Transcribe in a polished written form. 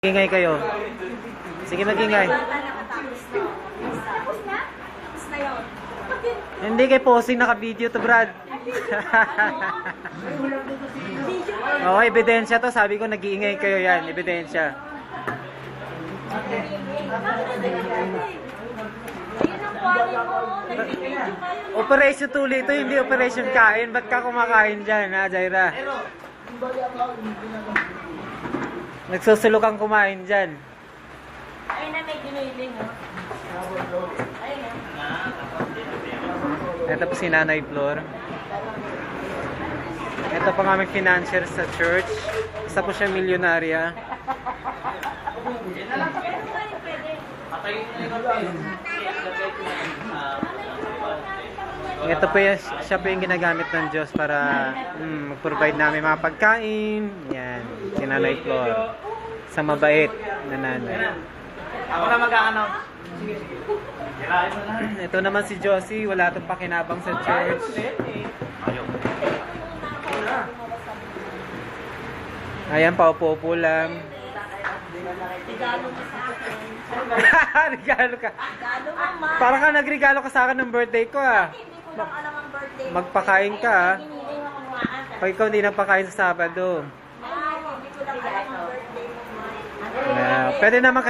Ingay kayo. Sige, mag-ingay. Hindi kay posing naka-video to, Brad. Oo, ebidensya to. Sabi ko, nag-iingay kayo yan. Ebidensya. Operation tuli ito, hindi operation kain. Ba't ka kumakain dyan, ha, Jaira? Nagsusulok kang kumain dyan. Ayun na, may giniling, oh. Ayun na. Ito po si Nanay Flor. Ito po ang aming financier sa church. Isa po siya milyonarya. Ito po yung, siya po yung ginagamit ng Diyos para mag-provide namin mga pagkain. Yan, si Nanay Flor. Sa mabait na nanay. Ako na mag-a-announce. Ito naman si Josie, wala itong pakinabang sa church. Ayan, paupo-upo lang. Regalo ka sa akin. Regalo ka. Regalo, mama. Parang ka nagregalo ka sa akin ng birthday ko, ah. Hindi ko lang alam ang birthday mo. Magpakain ka, ah. Giniling ako kumaan. Pag ikaw hindi napakain sa Sabado. Ay, hindi ko lang alam ang birthday mo, ma. Pwede naman kayo.